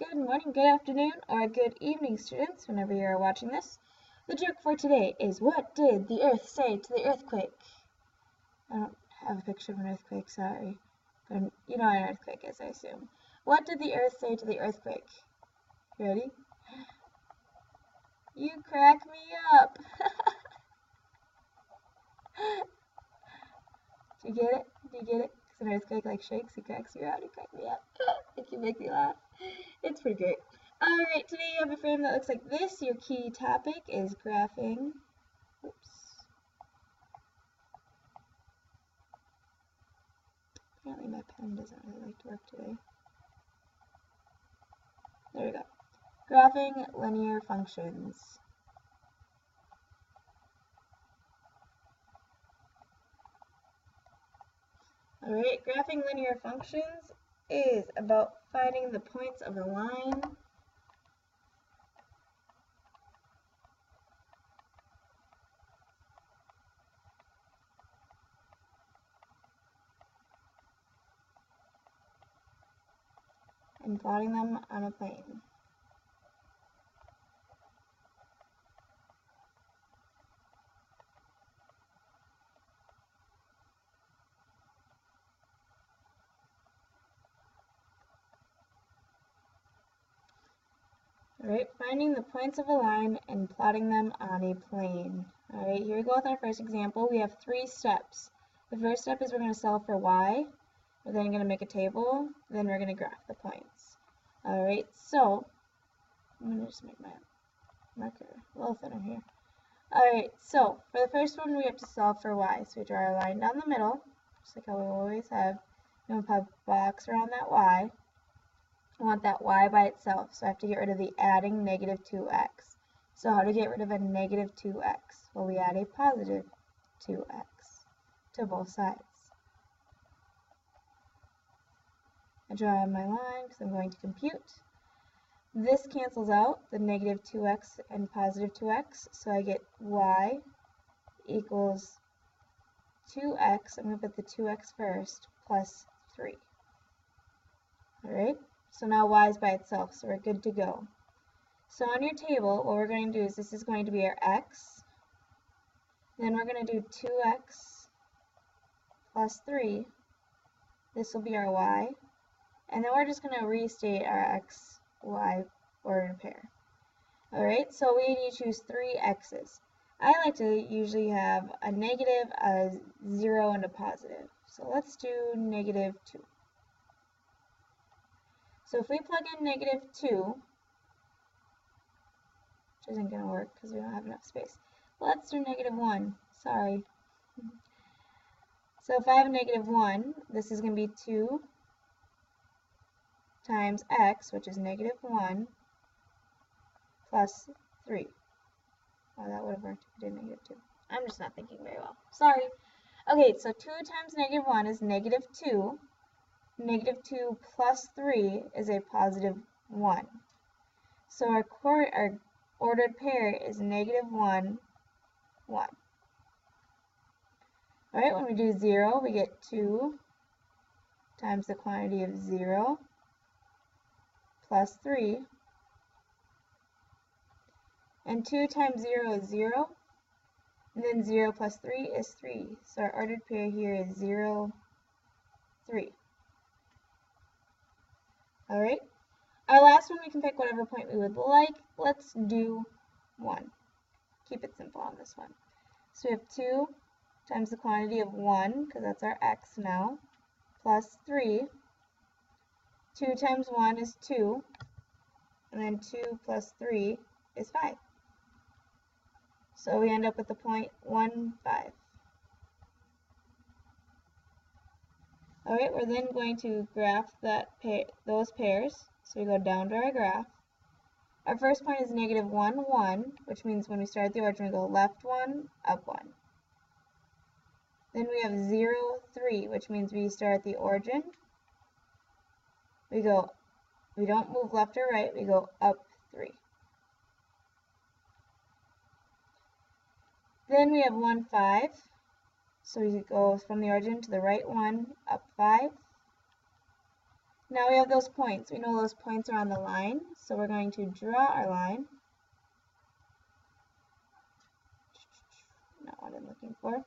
Good morning, good afternoon, or good evening, students, whenever you are watching this. The joke for today is, what did the earth say to the earthquake? I don't have a picture of an earthquake, sorry. But you know what an earthquake is, I assume. What did the earth say to the earthquake? You ready? You crack me up! Do you get it? Do you get it? Because an earthquake like shakes, he cracks you out, he crack me up. If you make me laugh. It's pretty great. Alright, today you have a frame that looks like this. Your key topic is graphing. Oops. Apparently my pen doesn't really like to work today. There we go. Graphing linear functions. Alright, graphing linear functions is about finding the points of a line and plotting them on a plane. Alright, finding the points of a line and plotting them on a plane. Alright, here we go with our first example. We have 3 steps. The first step is we're going to solve for y. We're then going to make a table. Then we're going to graph the points. Alright, so I'm going to just make my marker a little thinner here. Alright, so for the first one we have to solve for y. So we draw our line down the middle, just like how we always have. Then we'll put a box around that y. I want that y by itself, so I have to get rid of the adding negative 2x. So how to get rid of a negative 2x? Well, we add a positive 2x to both sides. I draw my line because I'm going to compute. This cancels out the negative 2x and positive 2x, so I get y equals 2x, I'm going to put the 2x first, plus 3. Alright? So now y is by itself, so we're good to go. So on your table, what we're going to do is this is going to be our x. Then we're going to do 2x plus 3. This will be our y. And then we're just going to restate our x, y ordered pair. Alright, so we need to choose 3 x's. I like to usually have a negative, a 0, and a positive. So let's do negative 2. So if we plug in negative 2, which isn't going to work because we don't have enough space, let's do negative 1. Sorry. So if I have a negative 1, this is going to be 2 times x, which is negative 1, plus 3. Oh, that would have worked if we did negative 2. I'm just not thinking very well. Sorry. Okay, so 2 times negative 1 is negative 2. Negative 2 plus 3 is a positive 1. So our ordered pair is negative 1, 1. Alright, when we do 0, we get 2 times the quantity of 0 plus 3. And 2 times 0 is 0. And then 0 plus 3 is 3. So our ordered pair here is 0, 3. Alright, our last one we can pick whatever point we would like. Let's do 1. Keep it simple on this one. So we have 2 times the quantity of 1, because that's our x now, plus 3. 2 times 1 is 2, and then 2 plus 3 is 5. So we end up with the point 1, 5. Alright, we're then going to graph those pairs. So we go down to our graph. Our first point is negative 1, 1, which means when we start at the origin, we go left 1, up 1. Then we have 0, 3, which means we start at the origin. We don't move left or right, we go up 3. Then we have 1, 5. So we go from the origin to the right 1, up 5. Now we have those points. We know those points are on the line, so we're going to draw our line. Not what I'm looking for.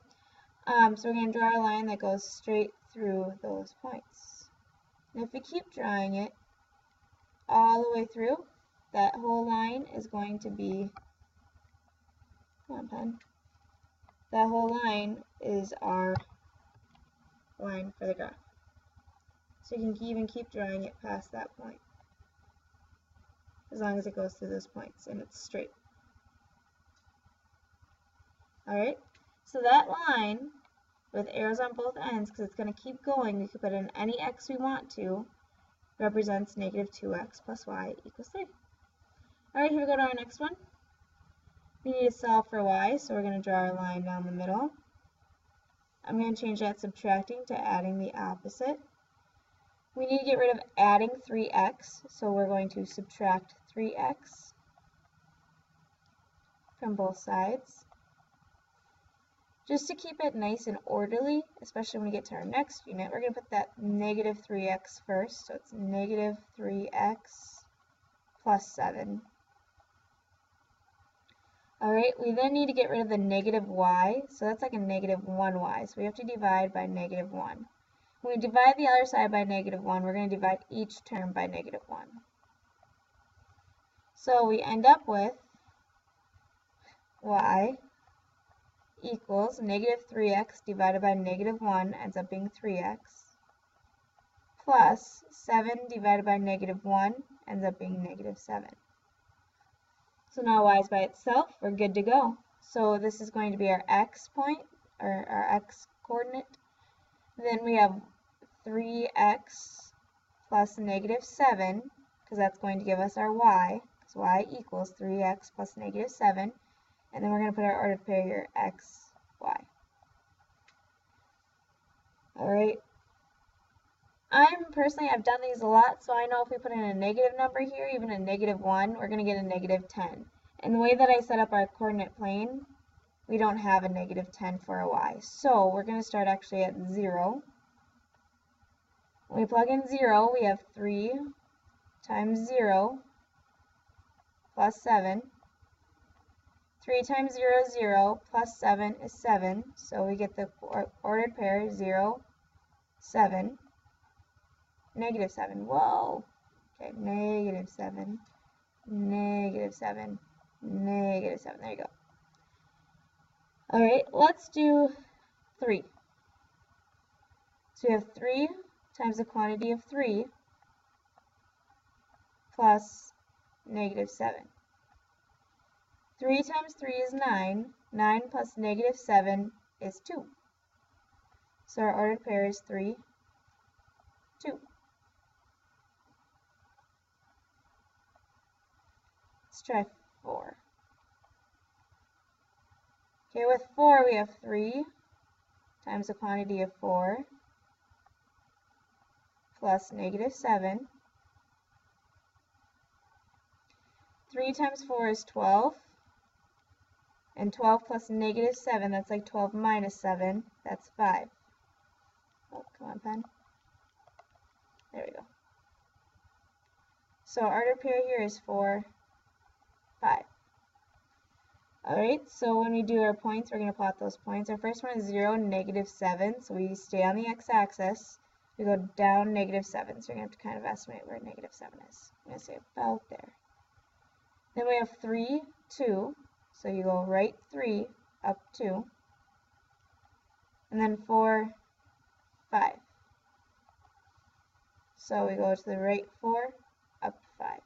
So we're going to draw a line that goes straight through those points. And if we keep drawing it all the way through, that whole line is going to be, come on, pen. That whole line is our line for the graph. So you can even keep drawing it past that point, as long as it goes through those points and it's straight. Alright, so that line with arrows on both ends, because it's going to keep going, we can put in any x we want to, represents negative 2x plus y equals 3. Alright, here we go to our next one. We need to solve for y, so we're going to draw our line down the middle. I'm going to change that subtracting to adding the opposite. We need to get rid of adding 3x, so we're going to subtract 3x from both sides. Just to keep it nice and orderly, especially when we get to our next unit, we're going to put that negative 3x first, so it's negative 3x plus 7. Alright, we then need to get rid of the negative y, so that's like a negative 1y, so we have to divide by negative 1. When we divide the other side by negative 1, we're going to divide each term by negative 1. So we end up with y equals negative 3x divided by negative 1 ends up being 3x, plus 7 divided by negative 1 ends up being negative 7. So now y is by itself, we're good to go. So this is going to be our x point, or our x coordinate. Then we have 3x plus negative 7, because that's going to give us our y, because y equals 3x plus negative 7. And then we're going to put our ordered pair here, x, y. Alright. I've done these a lot, so I know if we put in a negative number here, even a negative 1, we're going to get a negative 10. And the way that I set up our coordinate plane, we don't have a negative 10 for a y. So we're going to start actually at 0. When we plug in 0, we have 3 times 0 plus 7. 3 times 0 is 0, plus 7 is 7, so we get the ordered pair 0, 7, negative 7, whoa, okay, negative 7, negative 7, negative 7, there you go. Alright, let's do 3. So we have 3 times the quantity of 3 plus negative 7. 3 times 3 is 9. 9 plus negative 7 is 2. So our ordered pair is 3, 2. Let's try 4. Okay, with 4 we have 3 times the quantity of 4 plus negative 7. 3 times 4 is 12. And 12 plus negative 7, that's like 12 minus 7, that's 5. Oh, come on, pen. There we go. So our ordered pair here is 4, 5. Alright, so when we do our points, we're going to plot those points. Our first one is 0, negative 7, so we stay on the x-axis. We go down negative 7, so we're going to have to kind of estimate where negative 7 is. I'm going to say about there. Then we have 3, 2. So you go right 3, up 2, and then 4, 5. So we go to the right 4, up 5.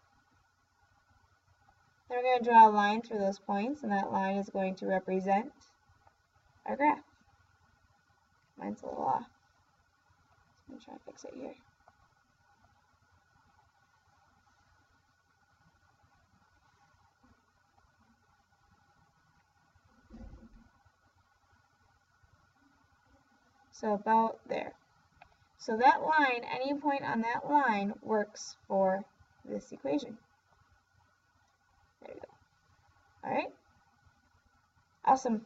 Then we're going to draw a line through those points, and that line is going to represent our graph. Mine's a little off. I'm going to try to fix it here. So about there. So that line, any point on that line works for this equation. There we go. Alright. Awesome.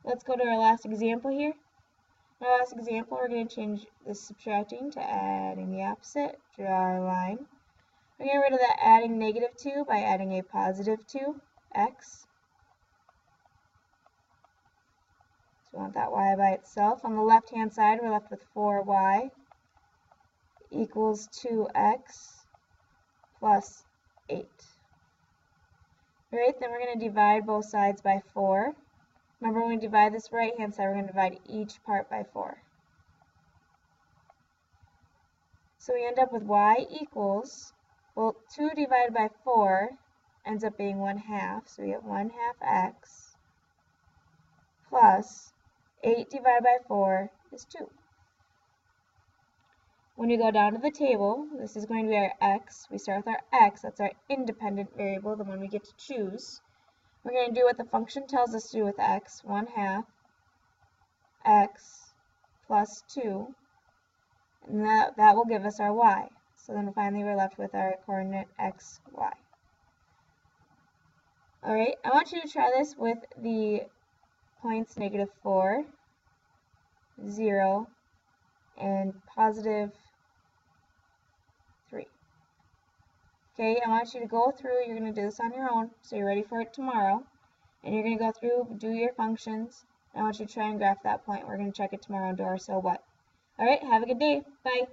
Let's go to our last example here. In our last example, we're going to change this subtracting to adding the opposite. Draw our line. We're going to get rid of that adding negative 2 by adding a positive 2x. So we want that y by itself. On the left-hand side, we're left with 4y equals 2x plus 8. Alright, then we're going to divide both sides by 4. Remember, when we divide this right-hand side, we're going to divide each part by 4. So we end up with y equals, well, 2 divided by 4 ends up being 1/2, so we get 1/2 x plus 8 divided by 4 is 2. When we go down to the table, this is going to be our x. We start with our x, that's our independent variable, the one we get to choose. We're going to do what the function tells us to do with x, 1/2 x plus 2, and that will give us our y. So then finally we're left with our coordinate x, y. Alright, I want you to try this with the points -4, 0, and +3. Okay, I want you to go through, you're going to do this on your own, so you're ready for it tomorrow. And you're going to go through, do your functions. I want you to try and graph that point. We're going to check it tomorrow and do our so what. Alright, have a good day. Bye.